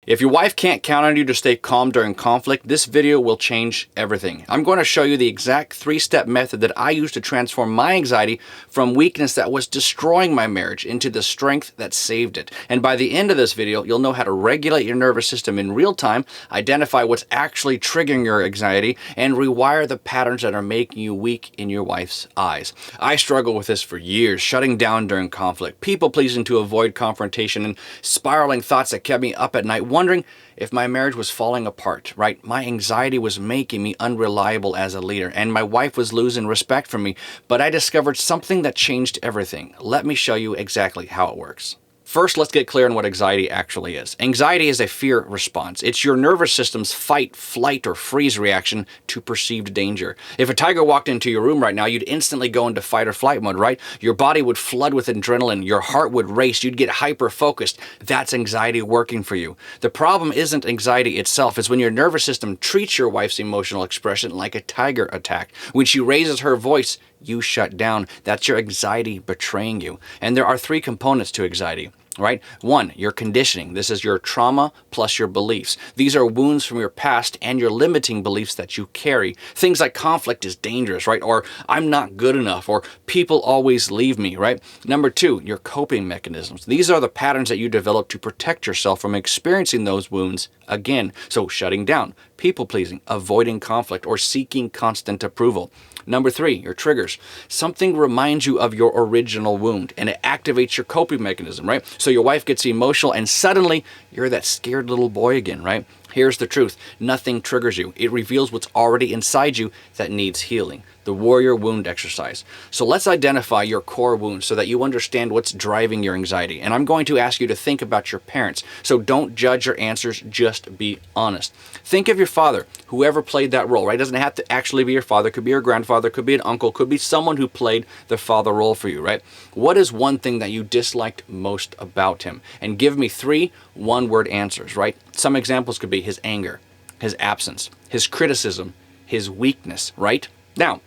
If your wife can't count on you to stay calm during conflict, this video will change everything. I'm going to show you the exact 3-step method that I used to transform my anxiety from weakness that was destroying my marriage into the strength that saved it. And by the end of this video, you'll know how to regulate your nervous system in real time, identify what's actually triggering your anxiety, and rewire the patterns that are making you weak in your wife's eyes. I struggled with this for years, shutting down during conflict, people-pleasing to avoid confrontation, and spiraling thoughts that kept me up at night, wondering if my marriage was falling apart, right? My anxiety was making me unreliable as a leader, and my wife was losing respect for me, but I discovered something that changed everything. Let me show you exactly how it works. First, let's get clear on what anxiety actually is. Anxiety is a fear response. It's your nervous system's fight, flight, or freeze reaction to perceived danger. If a tiger walked into your room right now, you'd instantly go into fight or flight mode, right? Your body would flood with adrenaline, your heart would race, you'd get hyper-focused. That's anxiety working for you. The problem isn't anxiety itself, it's when your nervous system treats your wife's emotional expression like a tiger attack. When she raises her voice, you shut down. That's your anxiety betraying you. And there are 3 components to anxiety. Right? 1, your conditioning. This is your trauma plus your beliefs. These are wounds from your past and your limiting beliefs that you carry. Things like conflict is dangerous, right? Or I'm not good enough, or people always leave me, right? Number 2, your coping mechanisms. These are the patterns that you develop to protect yourself from experiencing those wounds again. So shutting down, people pleasing, avoiding conflict, or seeking constant approval. Number 3, your triggers. Something reminds you of your original wound and it activates your coping mechanism, right? So your wife gets emotional and suddenly you're that scared little boy again, right? Here's the truth. Nothing triggers you. It reveals what's already inside you that needs healing. The warrior wound exercise. So let's identify your core wounds so that you understand what's driving your anxiety. And I'm going to ask you to think about your parents. So don't judge your answers, just be honest. Think of your father, whoever played that role, right? It doesn't have to actually be your father. It could be your grandfather, could be an uncle, could be someone who played the father role for you, right? What is one thing that you disliked most about him? And give me 3 one-word answers, right? Some examples could be his anger, his absence, his criticism, his weakness, right? Now,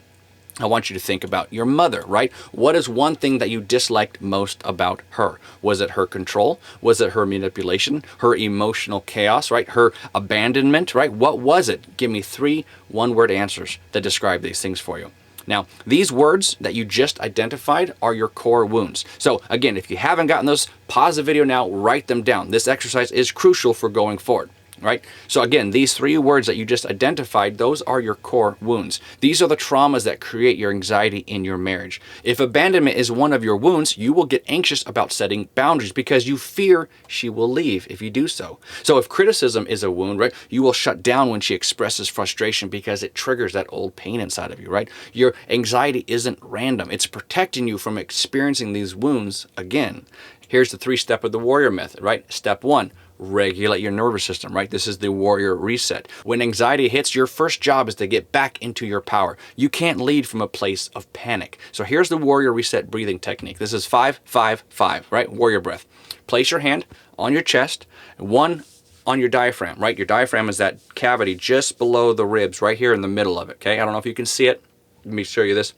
I want you to think about your mother, right? What is one thing that you disliked most about her? Was it her control? Was it her manipulation? Her emotional chaos, right? Her abandonment, right? What was it? Give me 3 one-word answers that describe these things for you. Now, these words that you just identified are your core wounds. So again, if you haven't gotten those, pause the video now, write them down. This exercise is crucial for going forward. Right? So again, these 3 words that you just identified, those are your core wounds. These are the traumas that create your anxiety in your marriage. If abandonment is one of your wounds, you will get anxious about setting boundaries because you fear she will leave if you do so. So if criticism is a wound, right, you will shut down when she expresses frustration because it triggers that old pain inside of you, right? Your anxiety isn't random. It's protecting you from experiencing these wounds again. Here's the 3-step of the warrior method, right? Step 1. Regulate your nervous system, right? This is the warrior reset. When anxiety hits, your first job is to get back into your power. You can't lead from a place of panic. So here's the warrior reset breathing technique. This is 5-5-5, right? Warrior breath. Place your hand on your chest, 1 on your diaphragm, right? Your diaphragm is that cavity just below the ribs, right here in the middle of it, okay? I don't know if you can see it. Let me show you this.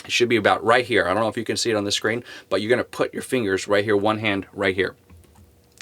It should be about right here. I don't know if you can see it on the screen, but you're going to put your fingers right here, one hand right here.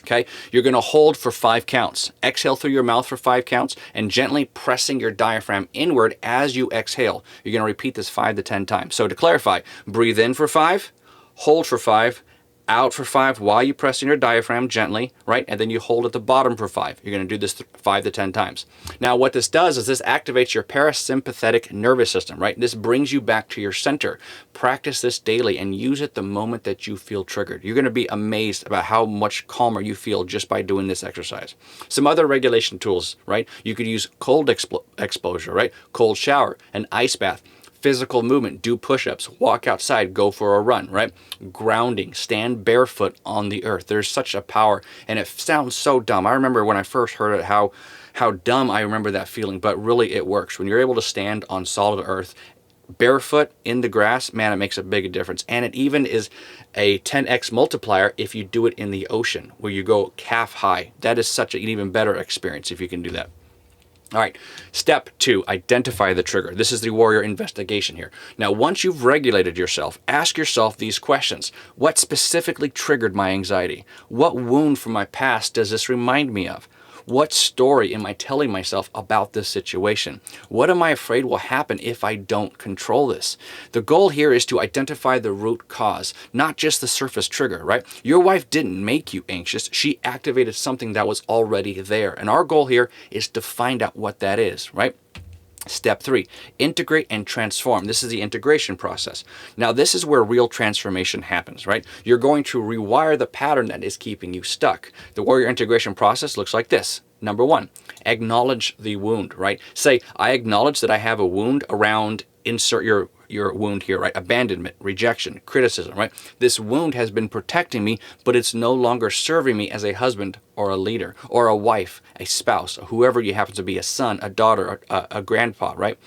Okay, you're going to hold for 5 counts. Exhale through your mouth for 5 counts and gently pressing your diaphragm inward as you exhale. You're going to repeat this 5 to 10 times. So to clarify, breathe in for 5, hold for 5, out for 5 while you press in your diaphragm gently, right? And then you hold at the bottom for 5. You're going to do this 5 to 10 times. Now what this does is this activates your parasympathetic nervous system, right? This brings you back to your center. Practice this daily and use it the moment that you feel triggered. You're going to be amazed about how much calmer you feel just by doing this exercise. Some other regulation tools, right? You could use cold exposure, right? Cold shower, an ice bath. Physical movement, do push-ups, walk outside, go for a run, right? Grounding, stand barefoot on the earth. There's such a power, and it sounds so dumb. I remember when I first heard it, how dumb I remember that feeling, but really it works. When you're able to stand on solid earth, barefoot in the grass, man, it makes a big difference. And it even is a 10x multiplier if you do it in the ocean, where you go calf high. That is such an even better experience if you can do that. All right, step 2, identify the trigger. This is the warrior investigation here. Now, once you've regulated yourself, ask yourself these questions. What specifically triggered my anxiety? What wound from my past does this remind me of? What story am I telling myself about this situation? What am I afraid will happen if I don't control this? The goal here is to identify the root cause, not just the surface trigger, right? Your wife didn't make you anxious. She activated something that was already there. And our goal here is to find out what that is, right? Step 3, integrate and transform. This is the integration process. Now, this is where real transformation happens, right? You're going to rewire the pattern that is keeping you stuck. The warrior integration process looks like this. Number 1, acknowledge the wound, right? Say, I acknowledge that I have a wound around, insert your wound here, right? Abandonment, rejection, criticism, right? This wound has been protecting me, but it's no longer serving me as a husband or a leader or a wife, a spouse, whoever you happen to be, a son, a daughter, a grandpa, right?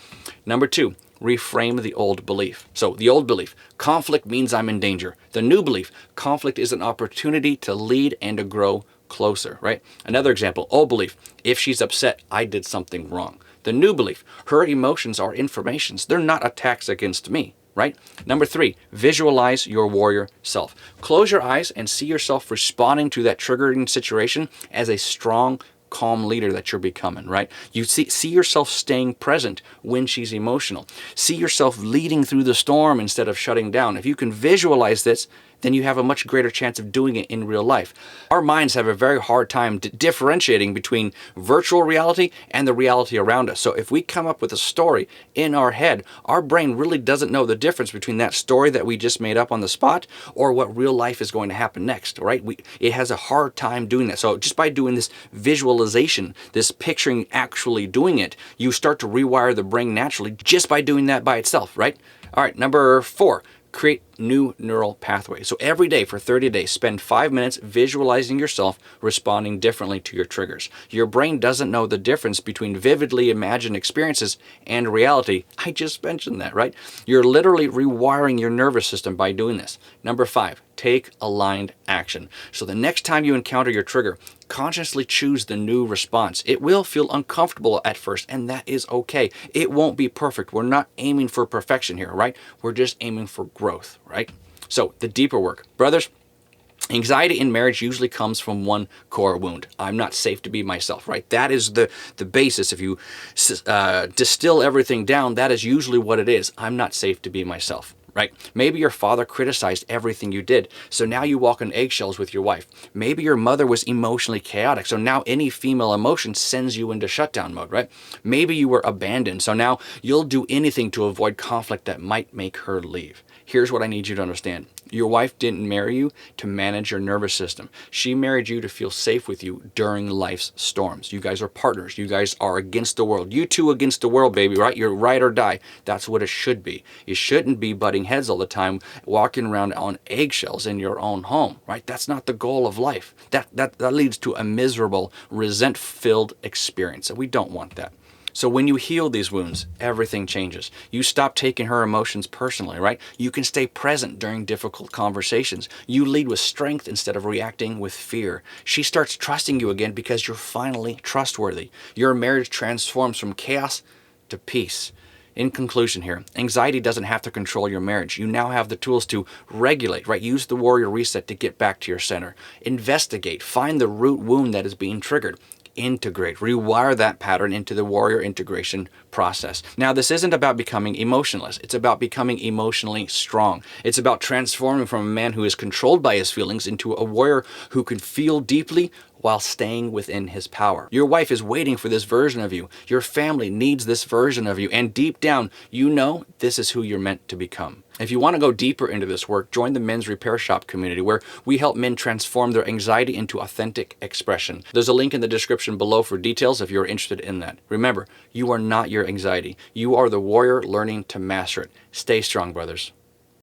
Number 2, reframe the old belief. So the old belief, conflict means I'm in danger. The new belief, conflict is an opportunity to lead and to grow closer, right? Another example, old belief, if she's upset, I did something wrong. The new belief, her emotions are informations. They're not attacks against me, right? Number 3, visualize your warrior self. Close your eyes and see yourself responding to that triggering situation as a strong, calm leader that you're becoming, right? You see yourself staying present when she's emotional. See yourself leading through the storm instead of shutting down. If you can visualize this, then you have a much greater chance of doing it in real life. Our minds have a very hard time differentiating between virtual reality and the reality around us. So if we come up with a story in our head, our brain really doesn't know the difference between that story that we just made up on the spot or what real life is going to happen next, right? It has a hard time doing that. So just by doing this visualization, this picturing actually doing it, you start to rewire the brain naturally just by doing that by itself, right? All right, number 4. Create new neural pathways. So every day for 30 days, spend 5 minutes visualizing yourself responding differently to your triggers. Your brain doesn't know the difference between vividly imagined experiences and reality. I just mentioned that, right? You're literally rewiring your nervous system by doing this. Number 5, take aligned action. So the next time you encounter your trigger, consciously choose the new response. It will feel uncomfortable at first, and that is okay. It won't be perfect. We're not aiming for perfection here, right? We're just aiming for growth, right? So the deeper work. Brothers, anxiety in marriage usually comes from one core wound. I'm not safe to be myself, right? That is the basis. If you distill everything down, that is usually what it is. I'm not safe to be myself. Right? Maybe your father criticized everything you did, so now you walk on eggshells with your wife. Maybe your mother was emotionally chaotic, so now any female emotion sends you into shutdown mode, right? Maybe you were abandoned, so now you'll do anything to avoid conflict that might make her leave. Here's what I need you to understand. Your wife didn't marry you to manage your nervous system. She married you to feel safe with you during life's storms. You guys are partners. You guys are against the world. You two against the world, baby, right? You're ride or die. That's what it should be. You shouldn't be butting heads all the time, walking around on eggshells in your own home, right? That's not the goal of life. That leads to a miserable, resent-filled experience. And we don't want that. So when you heal these wounds, everything changes. You stop taking her emotions personally, right? You can stay present during difficult conversations. You lead with strength instead of reacting with fear. She starts trusting you again because you're finally trustworthy. Your marriage transforms from chaos to peace. In conclusion here, anxiety doesn't have to control your marriage. You now have the tools to regulate, right? Use the warrior reset to get back to your center. Investigate, find the root wound that is being triggered. Integrate, rewire that pattern into the warrior integration process. Now, this isn't about becoming emotionless. It's about becoming emotionally strong. It's about transforming from a man who is controlled by his feelings into a warrior who can feel deeply while staying within his power. Your wife is waiting for this version of you. Your family needs this version of you. And deep down, you know this is who you're meant to become. If you want to go deeper into this work, join the Men's Repair Shop community where we help men transform their anxiety into authentic expression. There's a link in the description below for details if you're interested in that. Remember, you are not your anxiety. You are the warrior learning to master it. Stay strong, brothers.